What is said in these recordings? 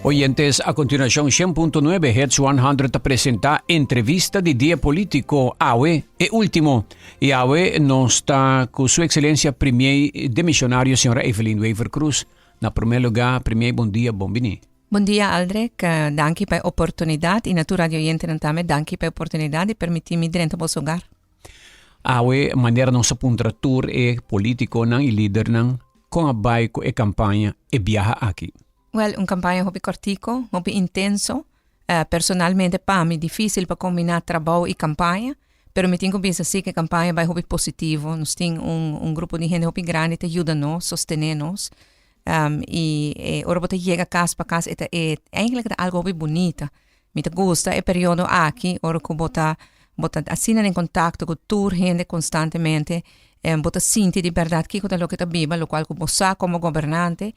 Oyentes, a continuación 100.9 Hz 100 te presenta entrevista de Día Político AWE e último. Y AWE nos está con su excelencia Premier de Missionario, señora Evelyn Wever Cruz. Na primer lugar, Premier, bom dia, bom bini. Bom dia, Aldrich. Dank je per oportunidad. En tu radio oyente também, dank je per oportunidad de permitir-me dentro do vosso hogar. AWE, maneira nossa puntratur e político nan e líder nan, com a baiko e campanha e viaja aqui. Well, campaña hobby cortico, hobby intenso. Personalmente, para mim, difícil para combinar trabalho e campanha. Pero me tenho que assim que a campanha vai hobby positivo. Nós temos grupo de gente hobby grande que ajuda nós, sostener nós. E ora você chega casa para casa, é eigenlijk algo hobby bonito. Me gusta é período aqui, ora que bota assim em contato com toda gente constantemente. Bota sente de verdade que é o que está viva, o qual você como governante.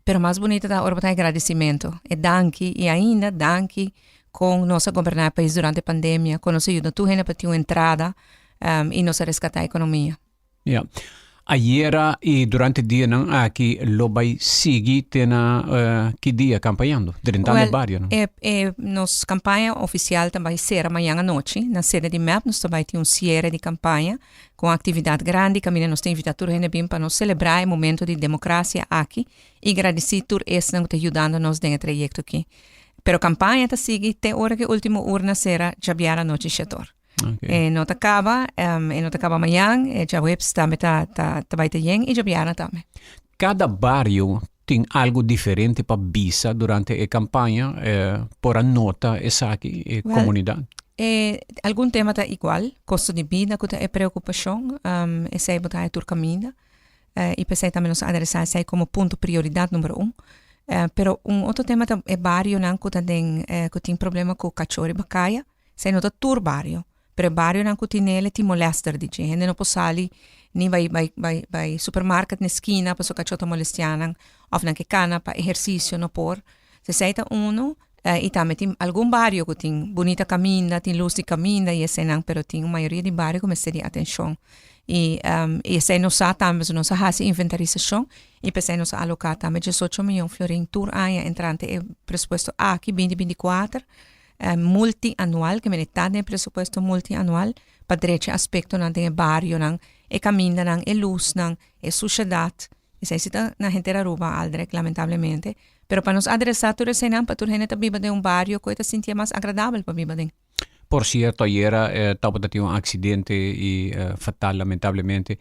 Pero mais bonito da hora botar agradecimento. E danke, e ainda danke com nossa governar o país durante a pandemia, com nossa ajuda, tu gente para ter uma entrada e nossa resgatar a economia. Yeah. Ayer e durante o dia não aqui lo vai seguir tena que dia campanhando dentro do barrio, não? Nossa campanha oficial também será amanhã à noite na sede de MEP. Nós também temos cierre de campanha com atividade grande. Caminha nós temos invitado a gente para nós celebrar o momento de democracia aqui e agradecer por isso que está ajudando nós nesse trajeto aqui. Pero a campanha está seguindo até a hora que a última urna será já à noite setor. Okay. Não acaba amanhã, já web também tá vai ter e já viara também. Cada barrio tem algo diferente para visa durante a campanha, por a nota essa aqui, comunidade. Algum tema está igual, custo de vida, que é preocupação, esse é botar a tua caminho, e pensei também nos adressar esse como ponto prioridade número 1. Pero outro tema é barrio não que tem problema com cachorro e bacaia, sei nota tur barrio. Pero barrio não cutinele ti molestar di gente, não possali ni vai supermarket na esquina para so cachorro molestianan, of na que cana para exercício no por. Se seita e também tem algum barrio que tem bonita caminha, tem luz de caminha e esse não, pero tem a maioria de barrio que me seria atenção. E esse não sa também não sa hasi inventarização e pensei não sa alocar também 18 milhões florin tour aia entrante e presupuesto aqui 2024. Multianual, que metade do presupuesto multianual para direito aspecto não tem barrio não e caminho não e luz não e sociedade isso está na gente Aruba Aldrich lamentavelmente pero para nos adressar tudo isso não para toda gente viva de barrio que se sentia mais agradável para viver dentro. Por cierto, ayer estava tendo um acidente e fatal lamentavelmente.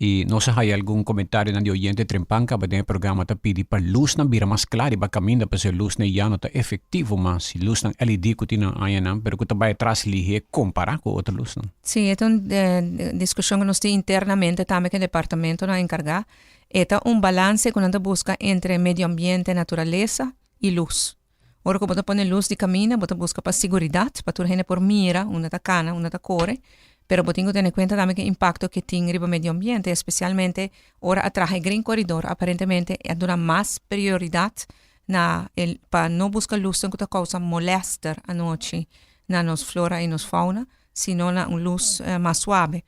E não sei se há algum comentário na de oyente trempanca para o programa tá pedir para luz não vira mais clara e para caminhar para ser luz não já não tá efetivo mas se luz não LED que tem aí não, pero que tá vai atrás ali comparar com outra luz não. Sim, é uma discussão que nós temos internamente também que o departamento não encarga é balance que nós busca entre meio ambiente, natureza e luz. Ora que você põe luz de caminho, você busca para segurança, para tu gente por mira, uma da cana, uma da core. Pero tengo que tener cuenta también que el impacto que tiene en el medio ambiente, especialmente ahora a través del Green Corridor, aparentemente es una más prioridad para no buscar luz que causa molestar a noche na nos flora y nos fauna, sino una luz más suave.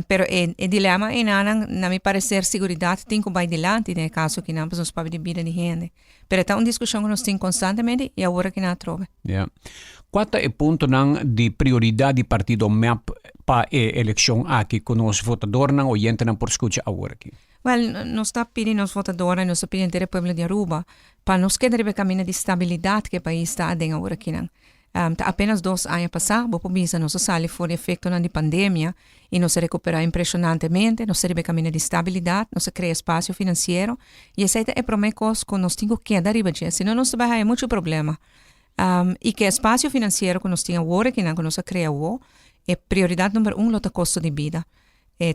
Pero el dilema es na mi parecer seguridad tiene que ir adelante en el caso que no nos para de vida de gente. Pero esta es una discusión que nos tiene constantemente y ahora que no trove. Yeah. ¿Cuál es el punto de prioridad del partido MEP para la elección aquí con los votadores o oyentes por escuchar ahora aquí? Well, nos está pidiendo los votadores, nos está pidiendo el pueblo de Aruba para nos quedar en el camino de estabilidad que el país está adentro ahora aquí. Apenas 2 anos passados, vou pensar nossa sala foi efeito da pandemia e nos recuperar impressionantemente, nos serve caminho de estabilidade, nos cria espaço financeiro e esse é promessa que nós temos que dar arriba, senão nós vai ter muito problema. E que espaço financeiro que nós temos agora, que nós criamos, é prioridade número 1, o custo de vida. É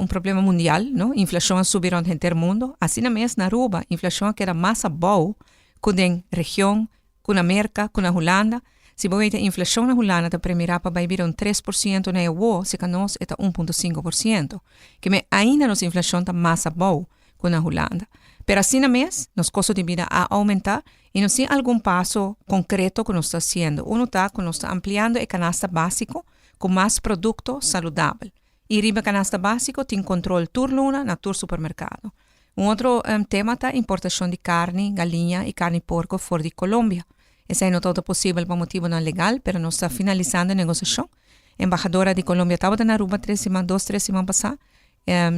problema mundial, não? Inflação subiu em todo o mundo. Assim mesmo na Aruba, inflação que era mais boa que na região, com a América, com a Holanda. Se você tem inflação na Holanda, está primeira para vir 3% na EU, se que nós é 1,5%. Que ainda nossa inflação está mais boa que na Holanda. Pero assim mesmo, nosso custo de vida a aumentar e nós temos algum passo concreto que nós está fazendo. Que nós está ampliando a canasta básico com mais produto saudável. E riba canasta básico tem controle tur luna na tur supermercado. Un outro tema é a importação de carne, galinha e carne de porco fora de Colômbia. Esse é não todo possível por motivo não legal, mas nós estamos finalizando a negociação. A embaixadora de Colômbia estava na Aruba 3 semanas passadas.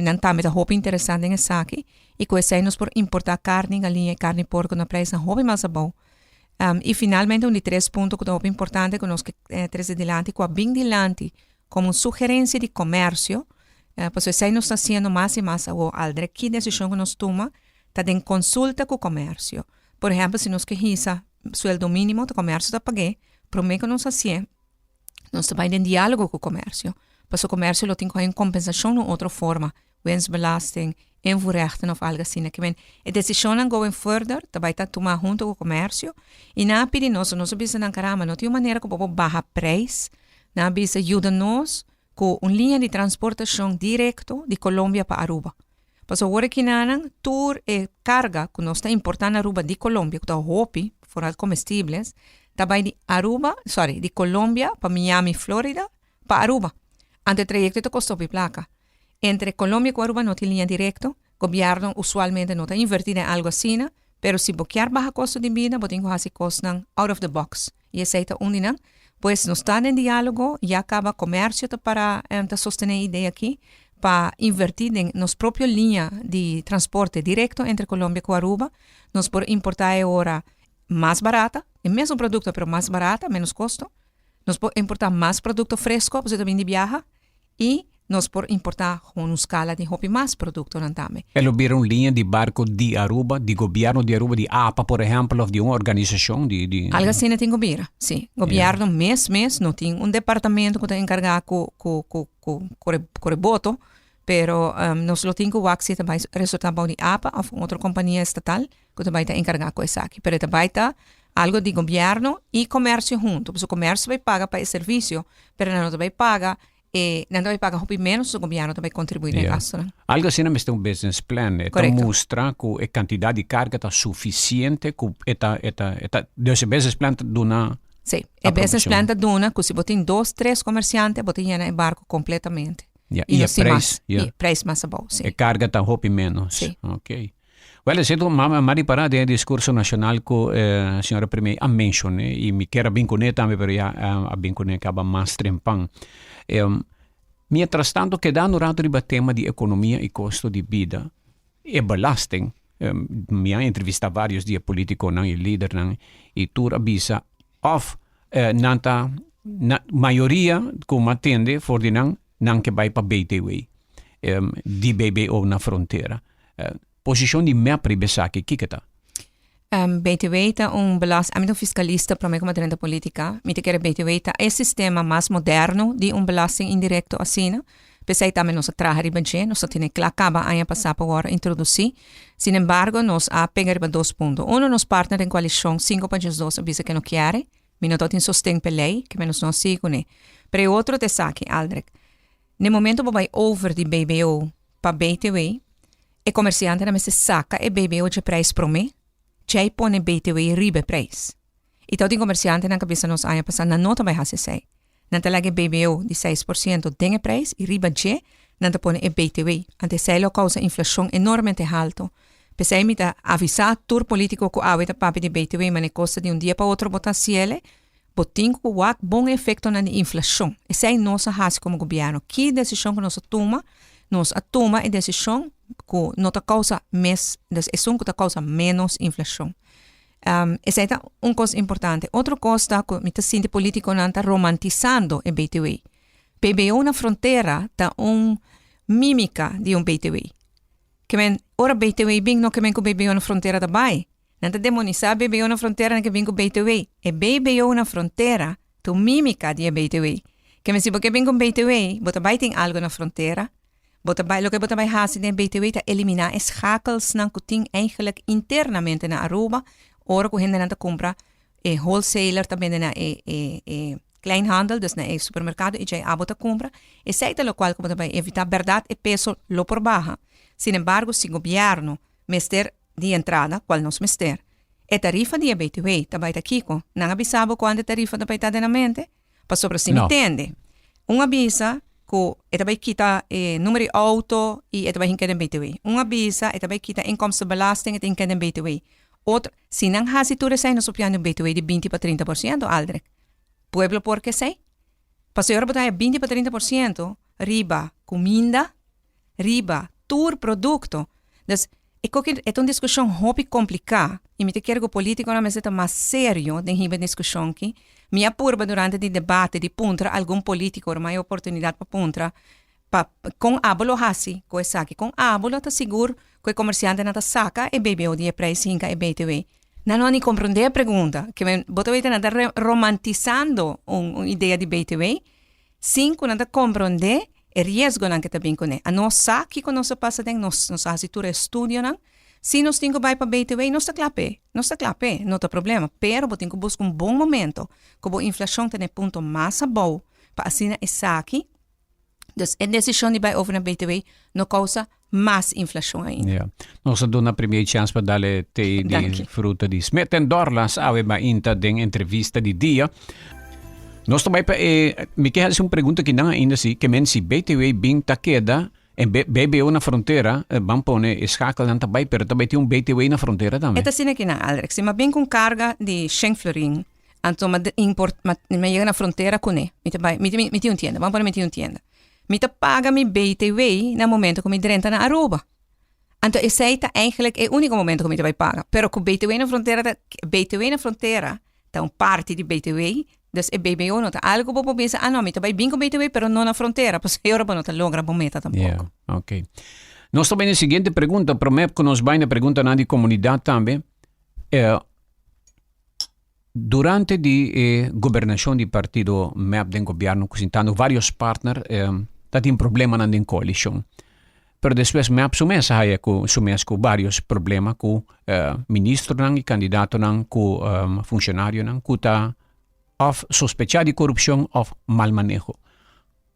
Não está muito roupa interessante nessa aqui. E com esse aí nós por importar carne, galinha e carne de porco na preço roupa mais bom. E finalmente, um de 3 pontos que é importante que nós trazer adiante, com a bem adiante, como sugerência de comércio, pois esse aí nós está sendo mais e mais aldre que decisão que nós toma, está em consulta com o comércio. Por exemplo, se nós queremos sueldo mínimo do comércio da paguei, prometo que nós assim, nós estamos em diálogo com o comércio. Pois o comércio lo tem em compensação de outra forma, winstbelasting, invoerrechten of algo assim. A decisão não going further, também está tomar junto com o comércio. E na pedi nós bisa na caramba, não tem uma maneira que o barra preço, na bisa ajuda nós com uma linha de transportação direto de Colômbia para Aruba. Pois agora que não, tour e carga que nós está importando Aruba de Colômbia, que está hopi, fora comestíveis, também de Colômbia para Miami, Flórida, para Aruba. Ante o trajecto de custo de placa. Entre Colômbia e Aruba não tem linha direta. O governo usualmente não está invertido em algo assim, pero se bloquear baixo custo de vida, pode fazer custos out of the box. E esse é um dinam. Pois nós estamos em diálogo e acaba comércio para sostener a ideia aqui, para invertir em nossa própria linha de transporte direto entre Colômbia e Aruba. Nós por importar agora mais barata, o mesmo produto, mas mais barata, menos custo. Nós por importar mais produto fresco, você também de viaja, e nós por importar com uma escala de roupa mais produto também. Eles viram linha de barco de Aruba, de governo de Aruba, de APA, por exemplo, ou de uma organização de... Algo assim não tem governo, sim. Governo mês não tem um departamento que está encarregado com o boto, pero nós não temos o axi também resultado de APA ou outra companhia estatal que também está encarregado com isso aqui. Pero também está algo de governo e comércio junto. O comércio vai pagar para esse serviço, mas não vai pagar não vai pagar menos, o governo também contribui no gasto. Algo assim não é um business plan. Então mostra que a quantidade de carga está suficiente, que esse business plan dona... Sim, o business plan dona que se você tem 2, 3 comerciantes, você llena o barco completamente. E o preço mais bom, sim. A carga está menos. Sim. Ok. Well, sento mari para de discurso nacional que a senhora primeiro mencionou e me quero bem com ele também, mas já bem com ele acaba mais trempang. Mientras tanto, que dá no rato de tema de economia e custo de vida e belasting, me ha entrevistado vários dias políticos e líder e tu avisa of nanta maioria como atende for de não que vai para BTW de BBO na fronteira. Posição de minha pribessa aqui, que está? BTW é belasting, fiscalista para mim como dirigente política, me quer BTW é o sistema mais moderno de belasting indireto assim, pensei também nós trazer riba nós temos que acaba ano passado agora introduzir, sin embargo nós a pegar 2 pontos, nós partner em coalição 5 países 2 avisa que não quer, me não tem sustento pela lei, que menos não sigo, né? Pero outro te saque, Aldrich, no momento que vai over de BBO para BTW, o comerciante não se saca e BBO de preço para mim, já põe BTW riba preço. Então, tem comerciante na cabeça nos ano passado, não nota vai fazer sei. Não te lege BBO de 6% de preço e riba já, não te põe BTW. Ante sei causa inflação enormemente alto. Pensei me avisar tur político que a weta papi de BTW, mas custa de dia para outro botar ciele, botinho com o bom efeito na inflação. Essa é nossa raça como governo. Que decisão que nós toma a decisão que não causa mais, decisão que causa menos inflação. Essa é uma coisa importante. Outra coisa que me sinto político não está romantizando o BTW. BBO na fronteira está mímica de BTW. Que ora BTW bem não que com BBO na fronteira também. Não está demonizar BBO na fronteira não que vem com BTW. É BBO na fronteira está mímica de BTW. Que se você vem com BTW, você vai ter algo na fronteira. Lo que você vai fazer em BTW é eliminar schakels que tem eigenlijk internamente na Aruba. Ora que a gente não compra wholesaler também na kleinhandel, dus na supermercado, e já abota compra. E seita lo qual você vai evitar verdade e peso lo por baja. Sin embargo, se o governo mester de entrada, qual nós mester, a tarifa de BTW também está aqui, não avisava quando a tarifa também está na mente, para sobre si me entende. Avisa que ita vai kita número de auto e ita vai hinkeden BTW. Uma visa ita vai kita inkomstenbelasting et hinkeden BTW. Outra, se não hasi ture sai no sopiando BTW de 20 para 30%, Aldrich. Pueblo porque sei? Para agora botar 20 para 30% riba comida, riba tur produto. Dus ik ook é uma discussão hobby complicada. E me te quero que o político não é mais sério de riba discussão que me apurba durante o debate de puntra algum político mais oportunidade para puntra com abolo hasi, com essa aqui com abolo tá seguro que o comerciante não tá saca e bebe o dia preço hinca e BTW. Não nem compreender a pergunta que me botou aí nada romantizando uma ideia de BTW, sim que não tá compreender e risco não que tá bem com ele. A nossa que quando nós passa tem nossa assinatura estudio não. Se nós temos que vai para BTW, não está clape, não tem problema. Pero nós temos que buscar bom momento, como a inflação tem ponto mais bom para assinar essa aqui. Então, a decisão de vai over na BTW não causa mais inflação ainda. Yeah. Nós damos a primeira chance para dar-lhe de fruta de smeten dorlas ave ma inta den entrevista de dia. Nós também me quer fazer uma pergunta que não ainda se que men se BTW bem ta queda en BBO na fronteira, vamos pôr escakel na também, pero também tem BTW na fronteira também. Esta sim aqui na Aldrich, se ma bem com carga de 100 florin, então ma chega na fronteira com ele, me tem tienda, vamos pôr me tem tienda. Me te paga mi BTW no momento que me renta na Aruba. Então esse é eigenlijk o único momento que me te vai pagar, pero com BTW na fronteira, então parte de BTW. Dus e BBO não tá algo para pensar, não, me vai bem com BTW, pero não na fronteira, porque eu não tá logra bom meta tampouco. Yeah, ok. Nós também na seguinte pergunta, prometo que nós vai na pergunta na de comunidade também. Durante a governação do partido MEP do governo, consultando vários partners, tem problema na coalição. Pero depois MEP sumessa com vários problemas com ministro e candidato com funcionário que está of sospechar de corrupção ou mal manejo.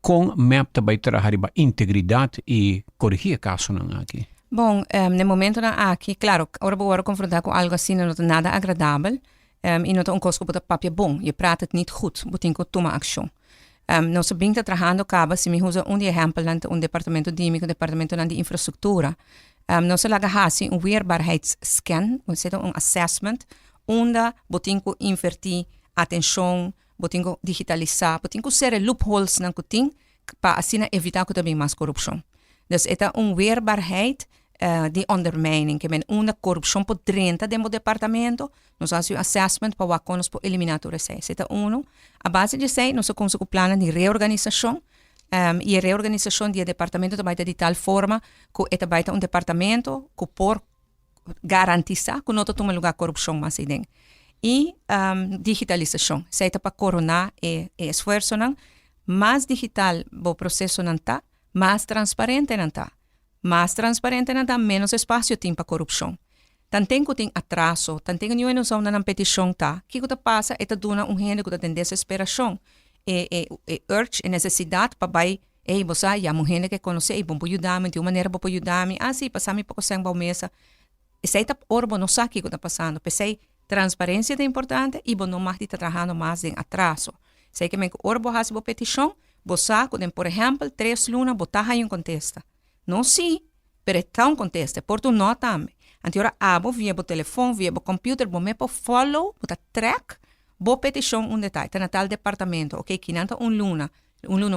Com MEP também terá integridade e corrigir caso não aqui. Bom, no momento não aqui, claro, agora vou confrontar com algo assim não é nada agradável e não é um coisa que papel bom. Je praat het niet goed, moet je tomar ação. Nós estamos trabalhando acaba se me usa exemplo no departamento de departamento de infraestrutura. Nós laga hasi weerbaarheidsscan, ou seja, assessment, onde botinco invertir atenção, botingo digitalizar, botingo ser loopholes na kuting para assim evitar que também mais corrupção. Dus é weerbaarheid de undermining, que men uma corrupção por dentro do departamento, nós fazemos assessment para o que nós podemos eliminar tudo isso. É a base de sei, nós temos um plano de reorganização, e a reorganização do departamento também de tal forma que é um departamento que por garantizar que não toma lugar corrupção mais aí dentro. E digitalização, seita para coronar esforço não, mais digital o processo não tá, mais transparente não tá, menos espaço tem para corrupção. Tanto que tem atraso, tanto que não é uma petição tá, que o que passa é que dona gente que tem desesperação, urge e necessidade para vai você já gente que conhece e bom ajudar-me de uma maneira para ajudar-me, assim passar-me para sem bom mesa, seita orbo não sabe o que está passando, pensei transparência é importante e não mais de trabalhando mais em atraso. Sei que me orbo has bo petição, você quando por exemplo 3 lunas botar aí contesta. Não sim, pero tão contesta, por tu não também. Anterior abo via bo telefone, via bo computer, bo me po follow, bota track, bo petição detalhe, tá na tal departamento, ok, que não tá luna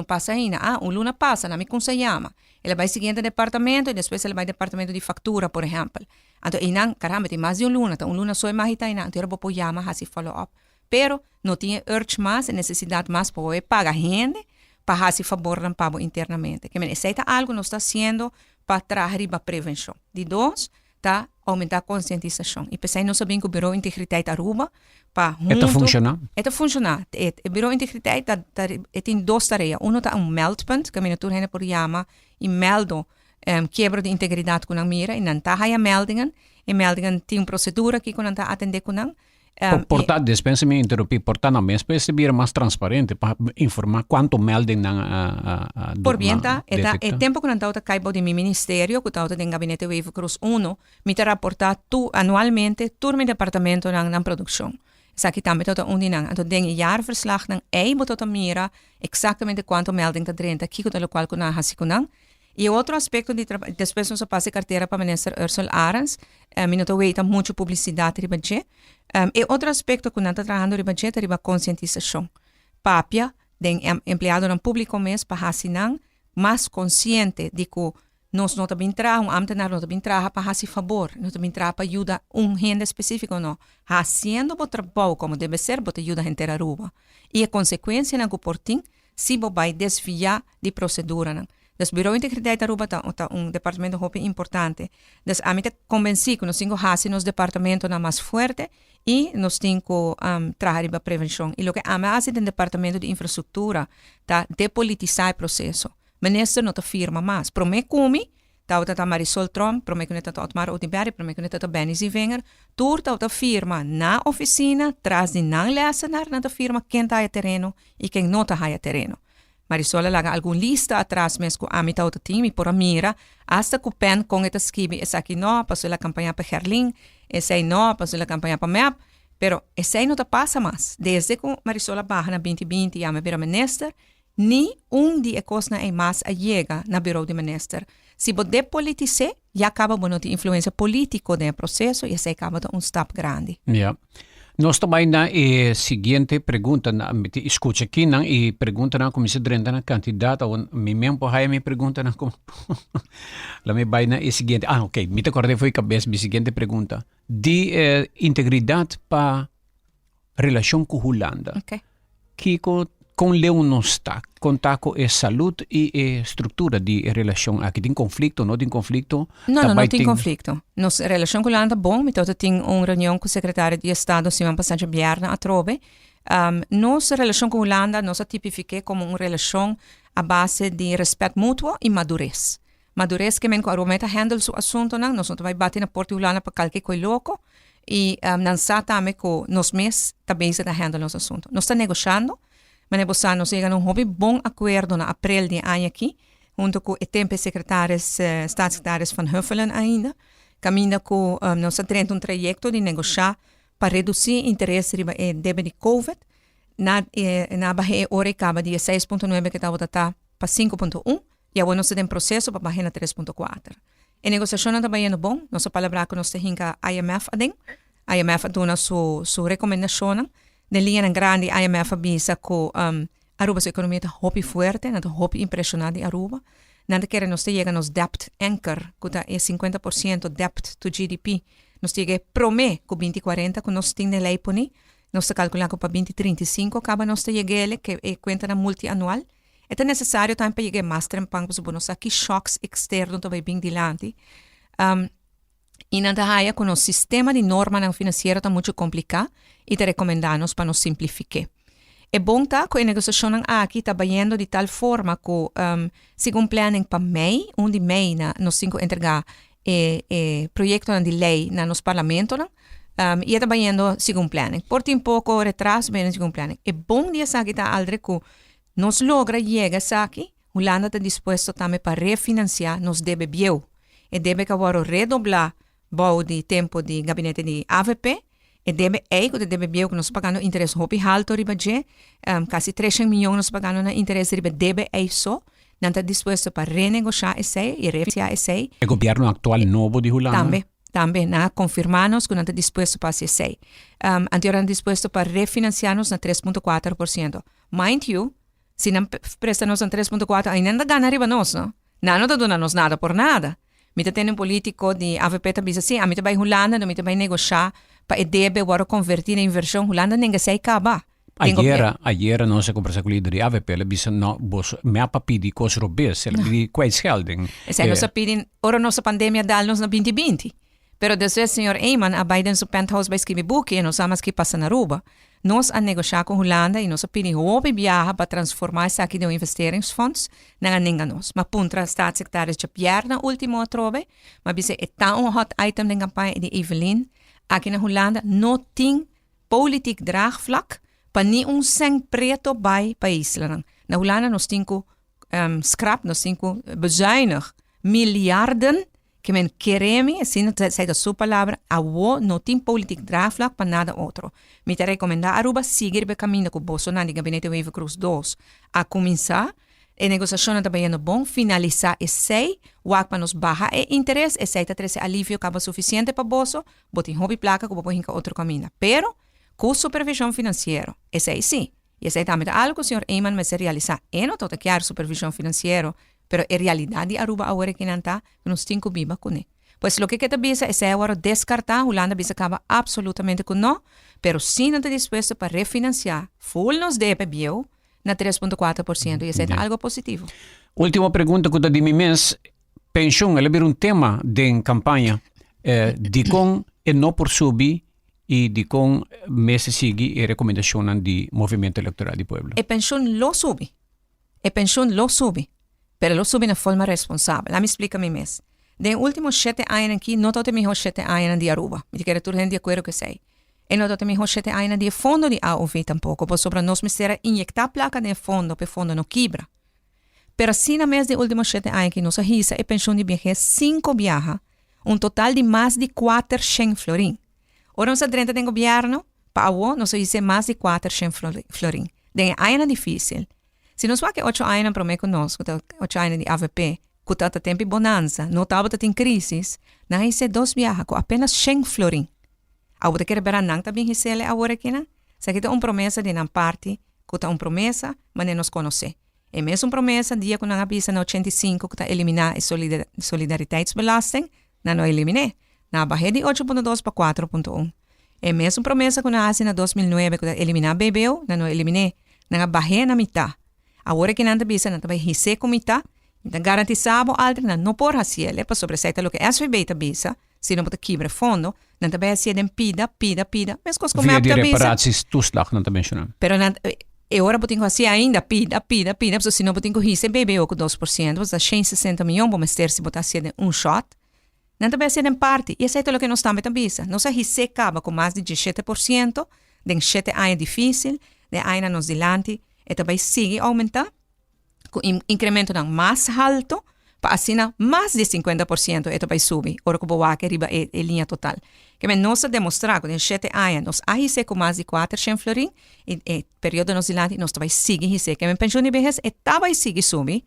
passa aí, luna passa, na me como se chama. Ele vai seguinte departamento e depois ele vai departamento de factura, por exemplo. Então, não, caramba, tem mais de luna, então luna só é mais ita ina, então eu vou chamar, assim follow up. Pero não tinha urge mais, necessidade mais para pagar gente, para fazer favor não pago internamente. Que me aceita algo não está sendo para trazer para prevenção. De dois, tá aumentar a conscientização. E pensei não sabia que o Bureau Integridade Aruba para Está funcionar? Está funcionar. O Bureau Integridade tem 2 tarefas. Tá meldpunt, que a minha turma por chama e meldo quebra de integridade com a mira e não está aí a meldingen. E meldingen tem procedura que não está atender com não. Portanto, dispensa me interromper, portanto, a mesma para ser mais transparente para informar quanto melding na por vienta, é tempo que não está caibo de meu ministério, que está em gabinete Wave Cruz 1, me te reportar anualmente todo meu departamento na produção. Saki también tot undinang. Anto den jaarverslag nang ei moet tot mira exactamente cuánto melding ta drenta kiko de lo cual kuna hasikunang. Y otro aspecto después nos pase cartera para minister Ursula Arens, minuto weita mucho publicidad riba je. E outro aspecto que nós estamos trabalhando riba je riba conscientização. Papia den empleado no público mês para assinar mais consciente de que nós não também trabalhamos, ambtenaar não também trabalha para fazer favor, não também trabalha para ajudar gente específico não. Haciendo o trabalho como deve ser, bota ajuda a gente a rua. E a consequência na comporting se vai desviar de procedura não. Dus Bureau Integriteit Aruba está departamento muito importante. Dus a mim te convenci que nós temos que nos departamento na mais forte e nós temos que trabalhar para prevenção. E o que a mim faz no departamento de infraestrutura tá depolitizar o processo. Minister não te firma mais. Para mim como tá Marisol Trump, para mim que tá Otmar Odenberg, para mim que tá Benny Zivinger, tur tá firma na oficina, traz de não lesenar na firma quem tá a terreno e quem não tá a terreno. Marisol laga algum lista atrás mesmo a mitad do time por a mira hasta que o pen com esta esquive essa aqui não passou a campanha para Herling essa aí não passou a campanha para MEP pero essa aí não te passa mais desde que Marisol barra na 2020 e a me vira minister ni dia coisa é mais a chega na bureau de minister se você depolitize já acaba bueno de influência política no processo e essa acaba de step grande. Yeah. Nós também na seguinte pergunta na escuta aqui na e pergunta na como se drenta na candidata ou me mesmo aí me pergunta na como lá me vai na seguinte ok me te acordei foi cabeça me seguinte pergunta de integridade para relação com Holanda okay. que com Leon não está contar com a saúde e a estrutura de relação aqui tem conflito não tem conflito não tem conflito nossa relação com Holanda bom me todo tem uma reunião com o secretário de Estado semana passada viernes a Trobe nossa relação com Holanda nós tipifiquei como uma relação a base de respeito mútuo e madurez que men com a Rometa handle o assunto não nós não vai bater na porta Holanda para qualquer coisa louco e não sabe também que nós mesmos também se handle nosso assunto nós está negociando mas nós chegamos a um bom acordo na abril de ano aqui, junto com o tempo staatssecretários van Huffelen ainda, caminho com nós temos trajeto de negociar para reduzir interesse no débito de Covid, na barreira hora acaba de 6.9 que estava para 5.1 e agora nós temos processo para barreira 3.4. A negociação está bem bom, nossa palavra que nós temos a IMF a IMF dá sua recomendação. De linha grande IMF avisa que Aruba sua economia está muito forte, está muito impressionante Aruba. Nada que nós chega nos debt anchor, que é 50% debt to GDP. Nós chega promê que 2040 que nós temos lei poni, nós calculamos para 2035 acaba nós chega que é conta na multianual. É necessário também para chegar mais trempang para nós aqui choques externos também bem dilante. E na daia com o sistema de norma financeira está muito complicado e te recomendamos para nos simplificar. É bom que a negociação aqui está trabalhando de tal forma que se planning para mei, onde mei nós temos entregar projeto de lei na nos parlamento e está trabalhando segundo planning. Por um pouco retraso bem segundo planning. É bom dia aqui está aldre que nós logra chegar aqui, Holanda está disposto também para refinanciar nos deve bio e deve que agora redoblar bom de tempo de gabinete de AVP e deve que nós pagando interesse muito alto riba je quase 300 milhões nós pagando na interesse riba deve só não está disposto para renegociar esse e refinanciar esse o governo atual novo de Holanda também confirmamos que não está disposto para esse anteriormente disposto para refinanciar-nos na 3.4%. Mind you, se não presta-nos na 3.4%, ainda não ganha riba nós, não está dando nada por nada. Mita tem político de AVP também assim, a mita vai Holanda, a mita vai negociar para debe agora convertir em inversão Holanda ninguém sai acabar. Ayer nós conversamos com o líder de AVP, ele disse não, me apapidi com os robês, ele pedi quais gelding. Essa nós pedimos, ora nossa pandemia dá-nos na 2020. Pero después, senhor Eyman, a Biden su penthouse vai escrever book e nós sabemos que passa na Aruba. Nós a negociar com Holanda e nós pedimos hobby viaja para transformar isso aqui em investeringsfonds na ninguém nós. Mas puntra staatssecretário de Pierre na último atrobe, mas disse é tão hot item da campanha de Evelyn aqui na Holanda não tem politiek draagvlak para nenhum sangue preto bij país. Na Holanda nós temos scrap, nós temos bezuinig miljarden que men quereme, assim não sei da sua palavra, awo não tem política draflak para nada outro. Me te recomendar Aruba seguir o caminho com o Bolsonaro de Gabinete Wave Cruz 2 a começar a negociação também é bom, finalizar esse o para nos baixar o interesse, esse tá trazer alívio acaba suficiente para bolso, botar hobby placa que vou hincar outro caminho. Pero com supervisão financeira, esse aí sim. E esse também é algo que o senhor Eyman me se realizar. Eu não estou a querer supervisão financeira, pero a realidade Aruba agora que não está, nós temos que viver com ele. Pois o que eu bisa é agora descartar, Holanda bisa acaba absolutamente com não, pero sim não está disposto para refinanciar, full nos deve bio, na 3,4%, e esse é algo positivo. Última pergunta que eu de mim mês, pensão, ela é tema de campanha, de com e não por subir, e de com meses seguir a recomendação do Movimento Eleitoral do Pueblo. E pensão lo sube. Pero lo sube de forma responsável. Lá me explica me mês. De últimos 7 anos aqui, não estou melhor 7 anos de Aruba. Me quero tudo de acordo que sei. E não estou melhor 7 anos de fundo de AOV tampouco, por sobre nós mister injectar placa de fundo, para fundo não quebra. Pero assim na mês de últimos 7 anos que nós risa e pensão de viajar 5 viajas, total de mais de 400 florin. Ora nós dentro do governo, para o nós hice mais de 400 florin. De ano difícil. Se nós vamos que 8 anos para mim conosco, 8 anos de AVP, que está tempo bonança, não estava em crise, nós hice 2 viagens com apenas 100 florin. Agora que reparar não também recebe agora aqui, não? Se aqui tem promessa de uma parte, que está promessa, mas não nos conhece. E mesmo promessa, dia que nós avisa na 85, que está eliminar a solidariteitsbelasting, não eliminei. Na barreira de 8,2 para 4,1. E mesmo promessa que nós fazemos na 2009, que está eliminar BBO, não eliminei. Na barreira na metade. Agora que não avisa, não vai receber com metade, então garantizamos algo, não por fazer, para sobresair o que a SVB avisa, se não pode quebrar fundo, não vai fazer pida, mas coisas como a de reparaties toeslag não também mencionamos. Pero e ora botinho assim ainda pida, porque se não botinho receber BBO com 2%, você 160 milhões, vamos ter se botar assim shot, não vai ser em parte, e esse é o que nós estamos avisa. Nós recebemos com mais de 17%, de 7 anos difícil, de anos nos dilante, e também sigue aumentar, com incremento mais alto, para assim mais de 50%, e também subir, ora que boa que riba é linha total. Que nós demonstrar que em 7 anos, nós recebemos com mais de 400 florin, e período nos dilante, nós também sigue recebendo. Que pensão de vejez, e também sigue subir,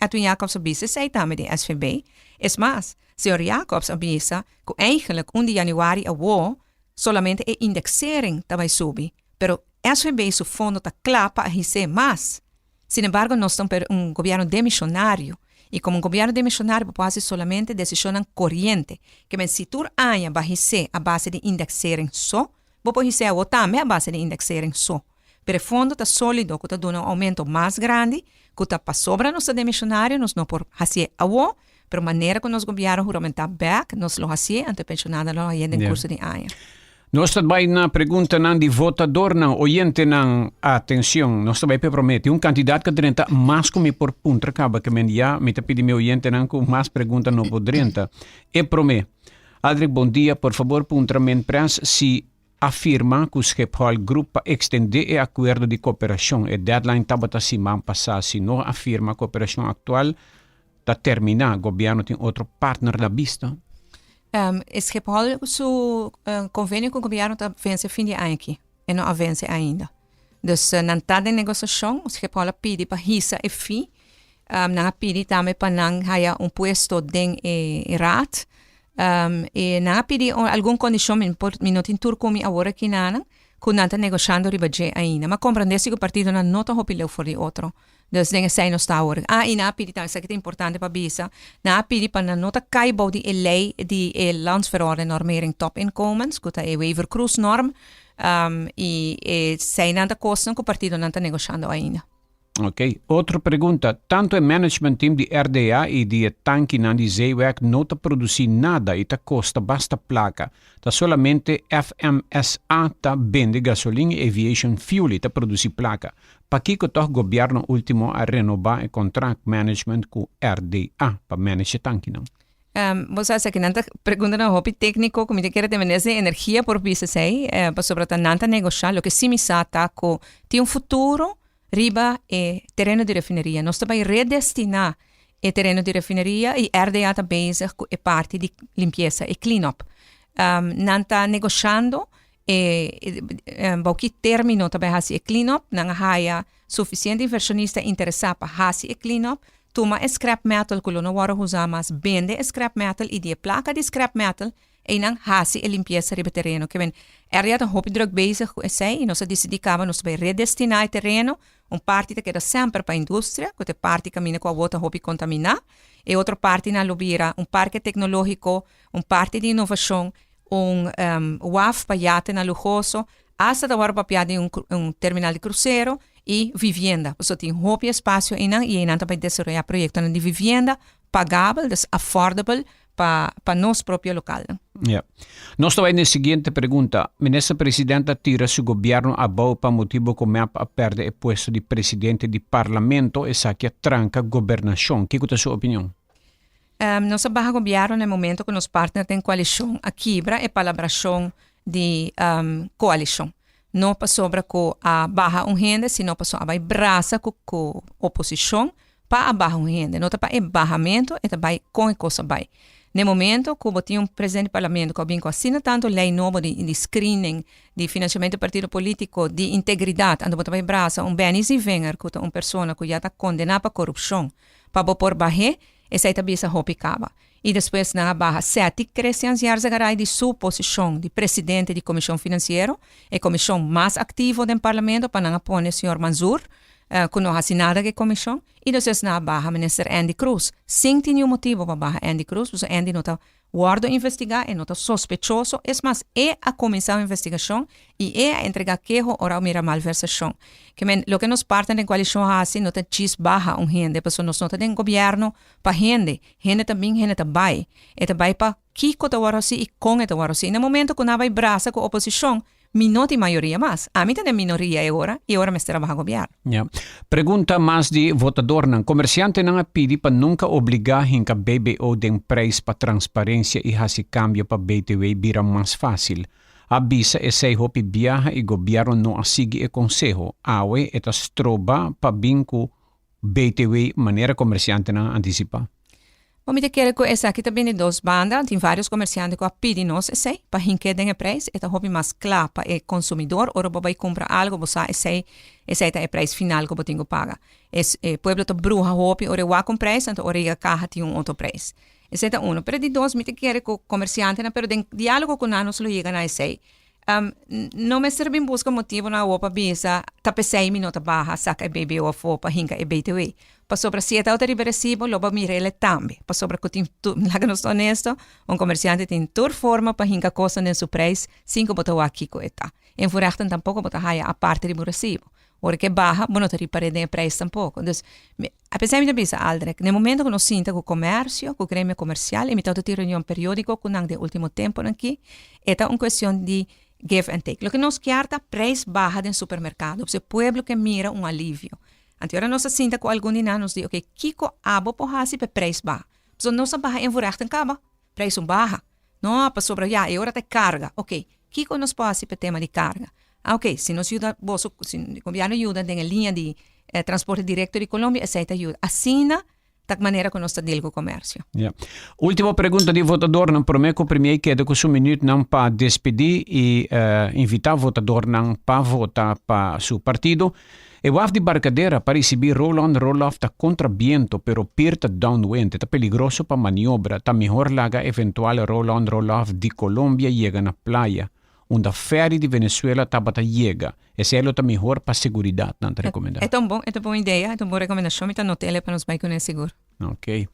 a toen Jacobs avisa, zei também de SVB, is mais, senhor Jacobs avisa, que eigenlijk 1 de januari a solamente a indexering também subir, pero SVB su fundo está claro para receber mais. Sin embargo, nós estamos per governo demissionário, e como governo demissionário, pode ser solamente decisão corrente, que se tu aia vai receber a base de indexering só, pode receber também a base de indexering só. Pero o fundo está sólido, que está dando aumento mais grande, que está para sobra nosso demissionário, nós não por fazer a pero maneira que nós governo juramentar back, nós lo fazer, ante pensionada lo aí em curso de ano. Nós também na pergunta não de votador não oyente não atenção nós também promete candidato que tenta mais como por punta acaba que me já me pedi meu oyente não com mais pergunta não podrenta e promete Adric bom dia por favor punta men prens se afirma que o Schiphol Group para estender o acordo de cooperação e deadline estava semana passada se não afirma a cooperação atual está terminar o governo tem outro partner da vista. Schiphol, su convênio com o governo está vence fim de ano aqui, e não avance ainda. Então, não está em negociação, o Schiphol pede para risa e fim, não pede também para não ter puesto den rat, e não pede alguma condição, não tem turco como agora aqui não está negociando ribaje ainda, mas compreende que o partido não está opileu for de outro. Dus dingen zijn nog staan. E na pidi dat is het importante para bisa. Na pidi para nota kaibo die lei die landsverordening normering topinkomens, que é waiver cruise norm, e zijn aan de kosten que o partido não está negociando ainda. Ok. Outra pergunta. Tanto o management team de RDA e de tanque na de zeewerk não está produzindo nada e está custa basta placa. Está solamente FMSA está vende gasolina e aviation fuel e está produzir placa. Para que o governo último a renovar o contract management com RDA para manage tanque não? Você sabe que não está perguntando um hobby técnico como te quer ter energia por bisa sei, para sobre não está negociar, o que sim me sabe que tem futuro riba e terreno de refineria. Nós também redestinar e terreno de refineria e RDA está bezig com a parte de limpeza e clean-up. Não está negociando que termino também hasi e clean-up, não há suficiente inversionista interessado para hasi e clean-up, toma scrap metal que não vai usar mais, vende scrap metal e die placa de scrap metal e não hasi e limpeza de terreno. Que bem, RDA está muito druk bezig com isso e nós decidimos nós vai redestinar o terreno, parte que era sempre para a indústria, que é parte que caminha com a outra hobby contaminar, e outra parte na lobira, parque tecnológico, parte de inovação, WAF para iate na lujoso, hasta da hora para terminal de cruzeiro e vivienda. Você tem hobby espaço e não também desenvolver projetos de vivienda pagável, affordable para nosso próprio local. Yeah. Nós estamos na seguinte pergunta. Ministra Presidenta tira seu governo a bom para motivo que MEP a perde o posto de presidente do parlamento e saque a tranca governação. Que é a sua opinião? Nosso barra governo no momento que nos partners têm coalição, a quebra é palabração de coalição. Não para sobre a barra renda, sino para sobre a braça com a oposição para a barra renda. Não para barramento, é também com a coisa vai. No momento que tinha presidente do parlamento que assina tanto lei nova de screening, de financiamento do partido político, de integridade, ando também braça, Benny Wenger, que é uma pessoa que já está condenada para corrupção, para por barrer, essa é também essa hopicaba. E depois na barra 7 crescem anos agarai de sua posição de presidente da Comissão Financeira, a comissão mais ativa do parlamento para não pôr o senhor Manzur, que não assinada a comissão, e depois na barra minister Andy Cruz. Sem nenhum motivo para barra Andy Cruz, porque Andy não está guardo investigar e não está sospechoso, mas é a comissão de investigação e é a entregar queijo ou a malversação. Que o que nos parte da coalição assim, não está chis barra gente, porque nós não temos governo para gente também está bem. E também para Kiko está assim e com está assim. No momento que não vai braça com a oposição, minoti maioria mais. A mim tem minoria agora e agora me está a governo. Yeah. Pergunta mais de votador não. Comerciante não pede para nunca obrigar a BBO de preço para transparência e esse cambio para BTW vira mais fácil. Avisa e sei hopi viaja e governo não sigue o conselho. Awe etas troba para binco BTW maneira comerciante não antecipa. Bom, me quero que essa aqui também é duas bandas, tem vários comerciantes que pedem nós esse para hinquedem o preço, é hobby mais claro para o consumidor, ou para comprar algo, você esse é o preço final que você tem que pagar. O pueblo está bruxa hobby, ou eu com preço, então a carro tem outro preço. Esse é um. Pero de dois, me quero que o comerciante, pero de diálogo com nós não chega na esse. Não me serve em busca motivo na opa bisa, tape 6 minutos barra, saca bebê ou for para hinca e BTW. Para sobre se é outra recibo, logo mirele também. Para sobre que tem, lá não estou honesto, comerciante tem toda forma para hinca coisa no seu preço, 5 botou aqui com eta. Em furachtan tampouco botar raia a parte de recibo. Ora que barra, não te reparem o preço tampouco. Então, apesar de bisa Aldrich, no momento que nós sinta que o comércio, que o grêmio comercial, e me toda a reunião periódica com o último tempo aqui, é uma questão de give and take. Lo que nos querta preço barra no supermercado. O pueblo que mira um alívio. Agora nós sinta com algum de nós nos diz, ok, kiko abo por hasi pe preço barra. Então nós barra em vorrechten caba, preço barra. Não, para sobre já, é hora de carga. Ok, kiko nos pode pe tema de carga. Ok, se nos ajuda, se o governo ajuda na linha de transporte direto de Colômbia, aceita ajuda. Assina da maneira que nós estamos com o comércio. Yeah. Última pergunta de votador, não prometo que o primeiro queda com o seu minuto não para despedir e invitar o votador não para votar para seu partido. O waf de barcadeira para receber roll-on, roll-off está contra viento, pero pirta downwind, está peligroso para maniobra, está melhor laga eventual roll-on, roll-off de Colômbia chega na playa. Onde a ferry de Venezuela está chega. Esse é o melhor para a segurança, não te recomendo. É tão bom, é uma boa ideia, é uma boa recomendação, então não tele para nos vai com seguro. Ok.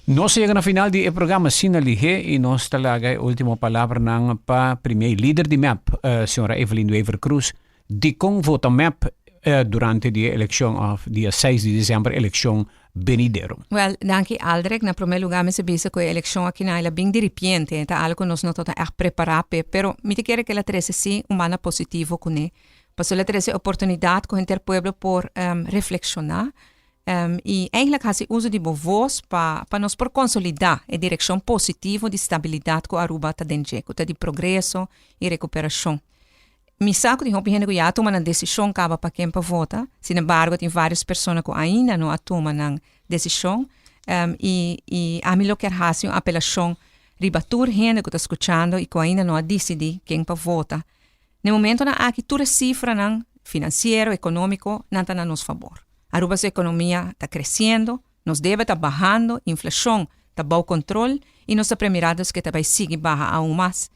Nós chegamos na final do programa Sina Lige e nós talaga a última palavra para primeiro líder de MEP, senhora Evelyn Wever Cruz, de como vota MEP durante a eleição, dia 6 de dezembro, eleição venidero. Well, danke Aldrich. Na primeiro lugar, me sabia que a eleição aqui na é bem de repente, então algo nós não estamos a preparar, pero me te quero que ela trouxe sim uma positivo com ele. Porque ela trouxe a oportunidade com o interpueblo por reflexionar e eigenlijk faz uso de boa voz para nós por consolidar a direção positiva de estabilidade que a Aruba está dentro, de progresso e recuperação. Me saco de gente que já toma uma decisão para quem para votar. Sin embargo, tem várias pessoas que ainda não tomam uma decisão. e a mim lo quer fazer uma apelação ribatur gente que está escutando e que ainda não decidi quem para votar. No momento na aqui toda cifra não financeiro, econômico, não está a nosso favor. Aruba a economia está crescendo, nos deve está bajando, inflação está bom controle e nós premirados que também sigue barra aún mais.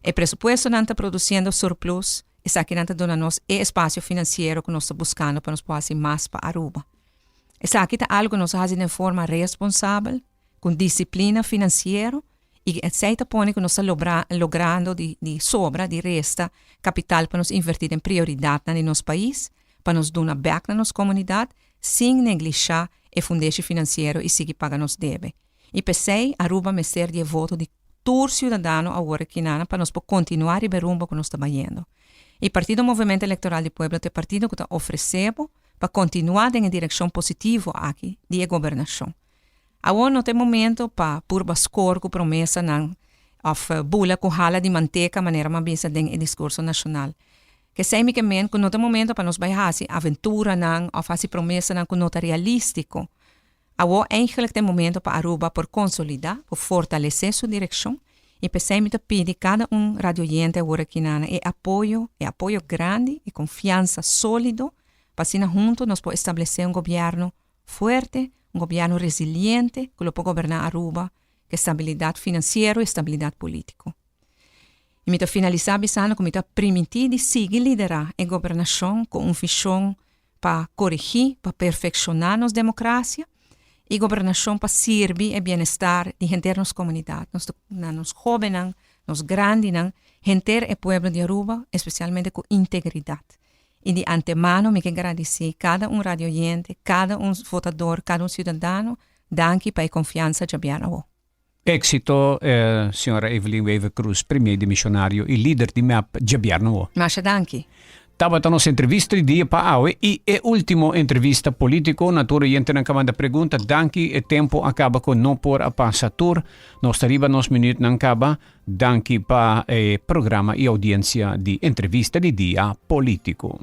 O presupuesto não está produzindo surplus, isso aqui não está dando nos espaço financeiro que nós estamos buscando para nos fazer mais para Aruba. Isso aqui é algo que nós fazemos de forma responsável, com disciplina financeira, e aceita põe que nós estamos logrando de sobra, de resta, capital para nos investir em prioridade no nosso país, para nos dar back na nossa comunidade, sem negligenciar o fundeiro financeiro e seguir pagando nos deve. E pensei, Aruba me ser de voto de todo cidadão agora que nada para nós continuar e ver rumbo que nós estamos indo. E Partido Movimento Eleitoral do Pueblo é o partido que está oferecendo para continuar em direção positiva aqui de governação. Agora não tem momento para pôr bascor com promessa não, ou bula com hala de manteca maneira mais bem em discurso nacional. Que sei que não tem momento para nós fazer aventura não, ou fazer promessa não com nota realístico. Agora eigenlijk tem momento para Aruba por consolidar, por fortalecer sua direção e pensei me pedir cada radioyente agora aqui na apoio grande e confiança sólido para assim juntos nós podemos estabelecer governo forte, governo resiliente que pode governar Aruba, que estabilidade financeira e estabilidade política. E me finalizar bisando que me permitir de seguir liderar a governação com visão para corrigir, para perfeccionar nossa democracia e governação para servir o bem-estar de gente da nossa comunidade, nos jovens, nos grandes, gente do povo de Aruba, especialmente com integridade. E de antemano, me quero agradecer cada radioyente, cada votador, cada cidadão, danke pela confiança que abbiamo. Éxito, senhora Evelyn Wever Cruz, primeiro de missionário e líder de MAP Jabiarno. Masha danke. Tava a nossa entrevista de dia para hoje e a última entrevista político, naturalmente na camada pergunta, danke, o tempo acaba com não por a passatur, nós arriba nos minutos não acaba, danke para o programa e audiência de entrevista de dia político.